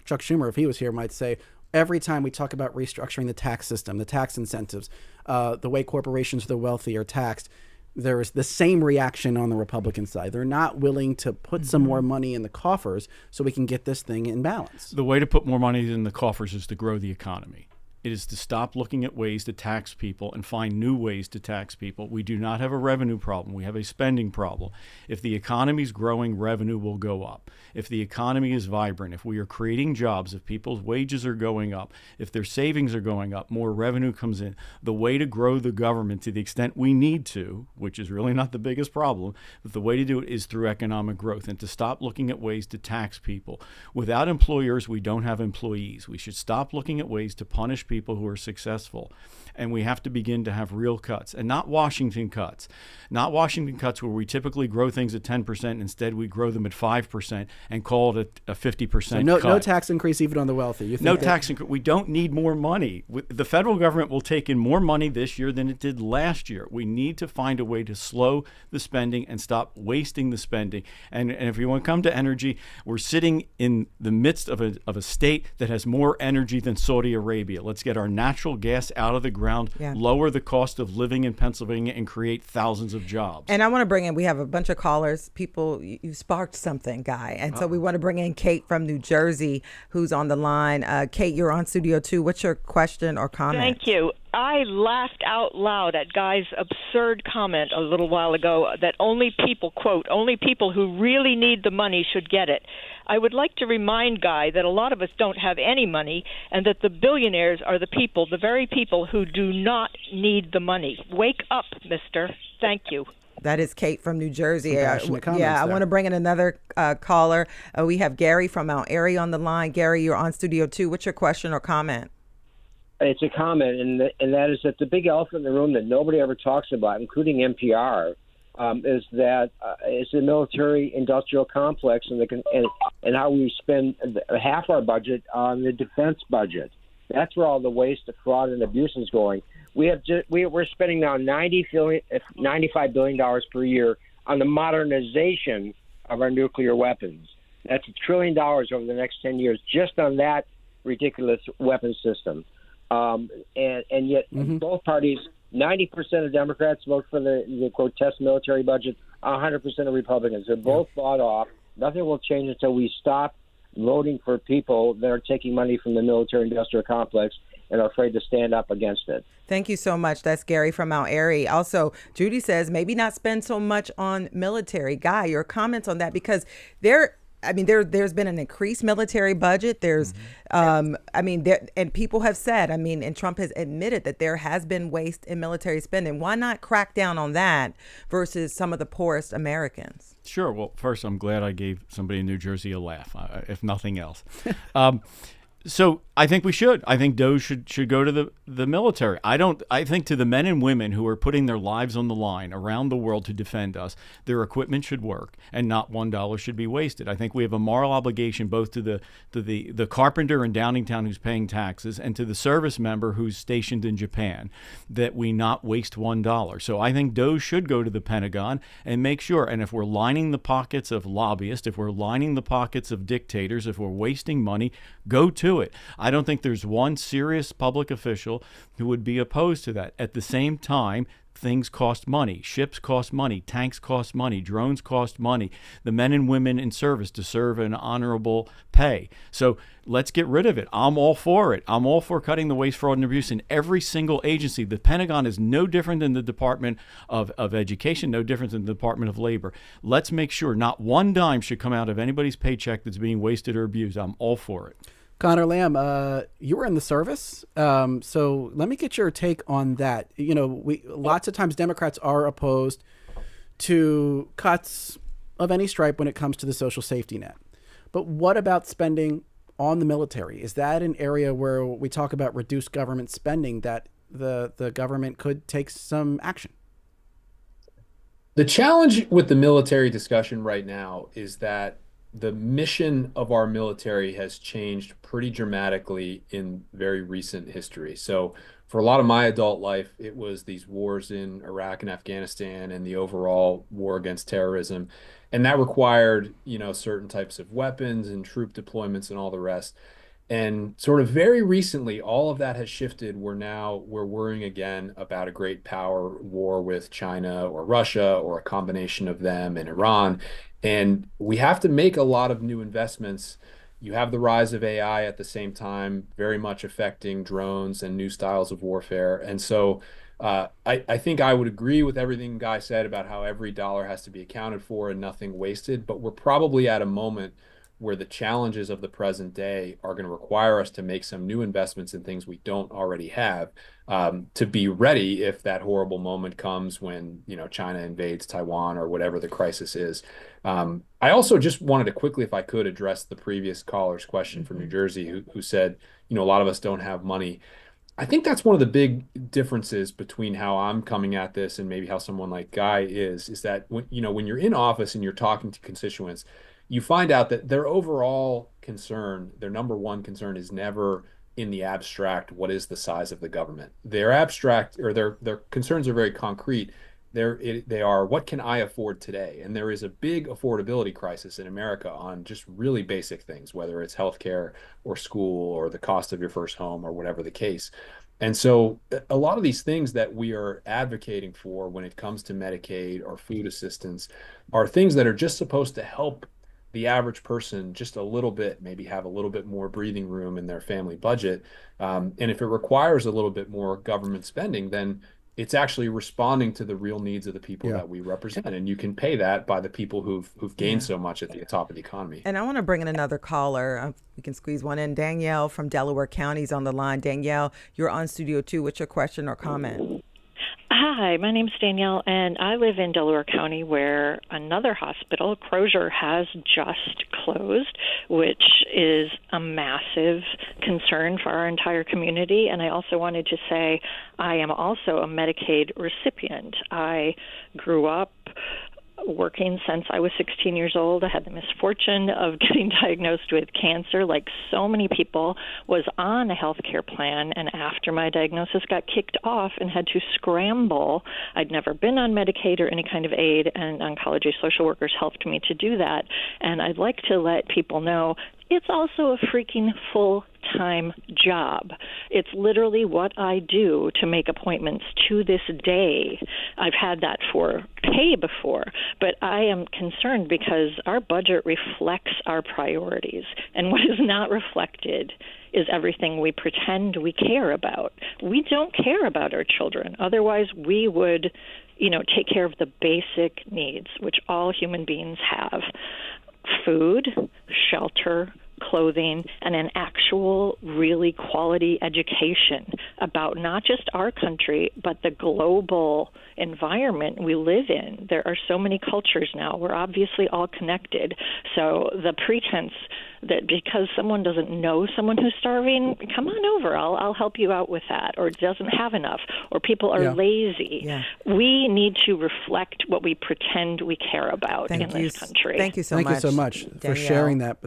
Chuck Schumer, if he was here, might say, every time we talk about restructuring the tax system, the tax incentives, the way corporations, the wealthy, are taxed, there is the same reaction on the Republican side. They're not willing to put some more money in the coffers so we can get this thing in balance. The way to put more money in the coffers is to grow the economy. It is to stop looking at ways to tax people and find new ways to tax people. We do not have a revenue problem. We have a spending problem. If the economy is growing, revenue will go up. If the economy is vibrant, if we are creating jobs, if people's wages are going up, if their savings are going up, more revenue comes in. The way to grow the government to the extent we need to, which is really not the biggest problem, but the way to do it is through economic growth and to stop looking at ways to tax people. Without employers, we don't have employees. We should stop looking at ways to punish people people who are successful. And we have to begin to have real cuts, and not Washington cuts. Not Washington cuts where we typically grow things at 10%. Instead, we grow them at 5% and call it a 50% cut. No tax increase even on the wealthy. You think no tax increase. We don't need more money. The federal government will take in more money this year than it did last year. We need to find a way to slow the spending and stop wasting the spending. And if you want to come to energy, we're sitting in the midst of a state that has more energy than Saudi Arabia. Let's get our natural gas out of the ground, lower the cost of living in Pennsylvania, and create thousands of jobs. And I want to bring in, we have a bunch of callers. People, you sparked something, Guy. And so we want to bring in Kate from New Jersey, who's on the line. Kate, you're on Studio 2. What's your question or comment? Thank you. I laughed out loud at Guy's absurd comment a little while ago that only people, quote, only people who really need the money should get it. I would like to remind Guy that a lot of us don't have any money and that the billionaires are the people, the very people who do not need the money. Wake up, mister. Thank you. That is Kate from New Jersey. I want to bring in another caller. We have Gary from Mount Airy on the line. Gary, you're on Studio 2. What's your question or comment? It's a comment, and that is that the big elephant in the room that nobody ever talks about, including NPR, is that it's the military-industrial complex and how we spend half our budget on the defense budget. That's where all the waste, the fraud, and abuse is going. We're spending now $95 billion per year on the modernization of our nuclear weapons. That's $1 trillion over the next 10 years just on that ridiculous weapon system. And yet both parties, 90% of Democrats vote for the quote test military budget, 100% of Republicans. They're both bought off. Nothing will change until we stop voting for people that are taking money from the military-industrial complex and are afraid to stand up against it. Thank you so much. That's Gary from Mount Airy. Also, Judy says maybe not spend so much on military. Guy, your comments on that, because there's been an increased military budget. There's, and people have said, and Trump has admitted that there has been waste in military spending. Why not crack down on that versus some of the poorest Americans? Sure. Well, first, I'm glad I gave somebody in New Jersey a laugh, if nothing else. So I think we should. I think DOGE should go to the military. I think to the men and women who are putting their lives on the line around the world to defend us, their equipment should work and not $1 should be wasted. I think we have a moral obligation both to the carpenter in Downingtown who's paying taxes and to the service member who's stationed in Japan that we not waste $1. So I think DOGE should go to the Pentagon and make sure. And if we're lining the pockets of lobbyists, if we're lining the pockets of dictators, if we're wasting money, go to it. I don't think there's one serious public official who would be opposed to that. At the same time, things cost money. Ships cost money. Tanks cost money. Drones cost money. The men and women in service deserve an honorable pay. So let's get rid of it. I'm all for it. I'm all for cutting the waste, fraud, and abuse in every single agency. The Pentagon is no different than the Department of Education, no different than the Department of Labor. Let's make sure not one dime should come out of anybody's paycheck that's being wasted or abused. I'm all for it. Connor Lamb, you were in the service, so let me get your take on that. Lots of times Democrats are opposed to cuts of any stripe when it comes to the social safety net. But what about spending on the military? Is that an area where we talk about reduced government spending that the government could take some action? The challenge with the military discussion right now is that the mission of our military has changed pretty dramatically in very recent history. So for a lot of my adult life, it was these wars in Iraq and Afghanistan and the overall war against terrorism. And that required, certain types of weapons and troop deployments and all the rest. And sort of very recently, all of that has shifted. We're worrying again about a great power war with China or Russia or a combination of them and Iran. And we have to make a lot of new investments. You have the rise of AI at the same time, very much affecting drones and new styles of warfare. And so I think I would agree with everything Guy said about how every dollar has to be accounted for and nothing wasted. But we're probably at a moment where the challenges of the present day are going to require us to make some new investments in things we don't already have, to be ready if that horrible moment comes when, China invades Taiwan or whatever the crisis is. I also just wanted to quickly, if I could, address the previous caller's question from New Jersey who said, a lot of us don't have money. I think that's one of the big differences between how I'm coming at this and maybe how someone like Guy is that when you're in office and you're talking to constituents, you find out that their overall concern, their number one concern is never in the abstract, what is the size of the government? Their abstract or their concerns are very concrete. They are, what can I afford today? And there is a big affordability crisis in America on just really basic things, whether it's healthcare or school or the cost of your first home or whatever the case. And so a lot of these things that we are advocating for when it comes to Medicaid or food assistance are things that are just supposed to help the average person just a little bit, maybe have a little bit more breathing room in their family budget. And if it requires a little bit more government spending, then it's actually responding to the real needs of the people that we represent. And you can pay that by the people who've gained so much at the top of the economy. And I want to bring in another caller. We can squeeze one in. Danielle from Delaware County is on the line. Danielle, you're on Studio 2. What's your question or comment? Hi, my name's Danielle, and I live in Delaware County where another hospital, Crozier, has just closed, which is a massive concern for our entire community. And I also wanted to say I am also a Medicaid recipient. I grew up working since I was 16 years old. I had the misfortune of getting diagnosed with cancer, like so many people, was on a health care plan, and after my diagnosis got kicked off and had to scramble. I'd never been on Medicaid or any kind of aid, and oncology social workers helped me to do that. And I'd like to let people know it's also a freaking full-time job. It's literally what I do to make appointments to this day. I've had that for pay before, but I am concerned because our budget reflects our priorities, and what is not reflected is everything we pretend we care about. We don't care about our children. Otherwise, we would, take care of the basic needs, which all human beings have. Food, shelter, clothing, and an actual really quality education about not just our country, but the global environment we live in. There are so many cultures now. We're obviously all connected. So the pretense that because someone doesn't know someone who's starving, come on over, I'll help you out with that, or doesn't have enough, or people are lazy. Yeah. We need to reflect what we pretend we care about in this country. Thank you so much. Thank you so much Danielle. for sharing that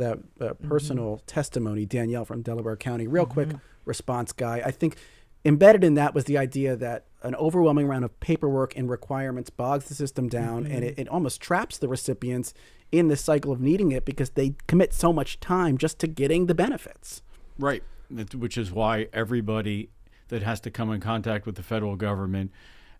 personal testimony, Danielle from Delaware County. Real quick response, Guy. I think embedded in that was the idea that an overwhelming amount of paperwork and requirements bogs the system down, and it almost traps the recipients in this cycle of needing it because they commit so much time just to getting the benefits. Right, which is why everybody that has to come in contact with the federal government,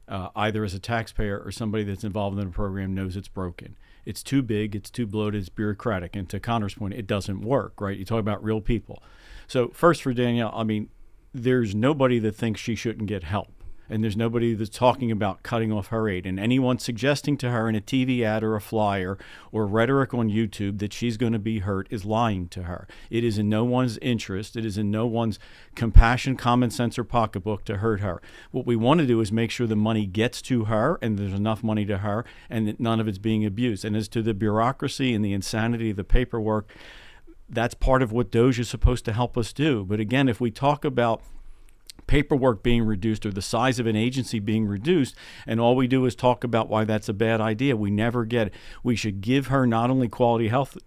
either as a taxpayer or somebody that's involved in a program, knows it's broken. It's too big, it's too bloated, it's bureaucratic. And to Connor's point, it doesn't work, right? You talk about real people. So first for Danielle, I mean, there's nobody that thinks she shouldn't get help. And there's nobody that's talking about cutting off her aid. And anyone suggesting to her in a TV ad or a flyer or rhetoric on YouTube that she's going to be hurt is lying to her. It is in no one's interest. It is in no one's compassion, common sense, or pocketbook to hurt her. What we want to do is make sure the money gets to her and there's enough money to her and that none of it's being abused. And as to the bureaucracy and the insanity of the paperwork, that's part of what DOJ is supposed to help us do. But again, if we talk about paperwork being reduced or the size of an agency being reduced, and all we do is talk about why that's a bad idea, we never get it. We should give her not only quality health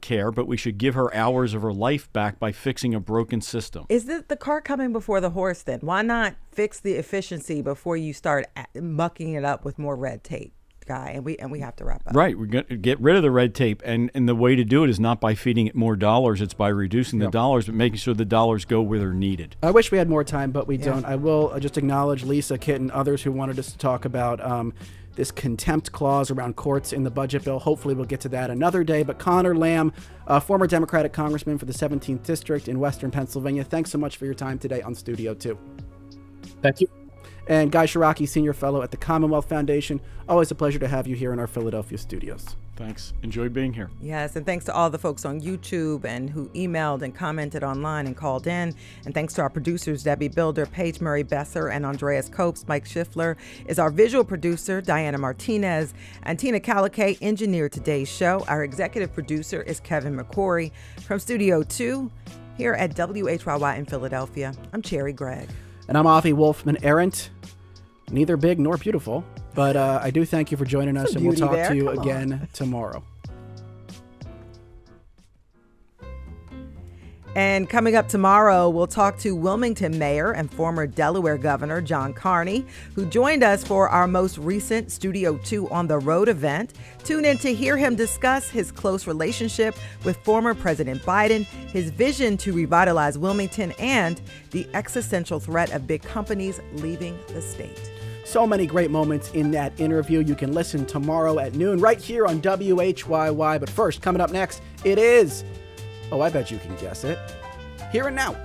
care, but we should give her hours of her life back by fixing a broken system. Is the cart coming before the horse then? Why not fix the efficiency before you start mucking it up with more red tape? Guy, and we have to wrap up. Right, we're going to get rid of the red tape, and the way to do it is not by feeding it more dollars, it's by reducing the dollars, but making sure the dollars go where they're needed. I wish we had more time, but we don't. I will just acknowledge Lisa, Kit, and others who wanted us to talk about this contempt clause around courts in the budget bill. Hopefully we'll get to that another day. But Connor Lamb, former Democratic congressman for the 17th District in Western Pennsylvania, thanks so much for your time today on Studio 2. Thank you. And Guy Shiraki, Senior Fellow at the Commonwealth Foundation. Always a pleasure to have you here in our Philadelphia studios. Thanks. Enjoyed being here. Yes, and thanks to all the folks on YouTube and who emailed and commented online and called in. And thanks to our producers, Debbie Builder, Paige Murray Besser, and Andreas Copes. Mike Schiffler is our visual producer, Diana Martinez, and Tina Calicay engineered today's show. Our executive producer is Kevin McQuarrie. From Studio 2, here at WHYY in Philadelphia, I'm Cherry Gregg. And I'm Avi Wolfman Arendt, neither big nor beautiful, but I do thank you for joining us, and we'll talk to you again tomorrow. And coming up tomorrow, we'll talk to Wilmington Mayor and former Delaware Governor John Carney, who joined us for our most recent Studio 2 on the Road event. Tune in to hear him discuss his close relationship with former President Biden, his vision to revitalize Wilmington, and the existential threat of big companies leaving the state. So many great moments in that interview. You can listen tomorrow at noon right here on WHYY. But first, coming up next, it is... Oh, I bet you can guess it. Here and now.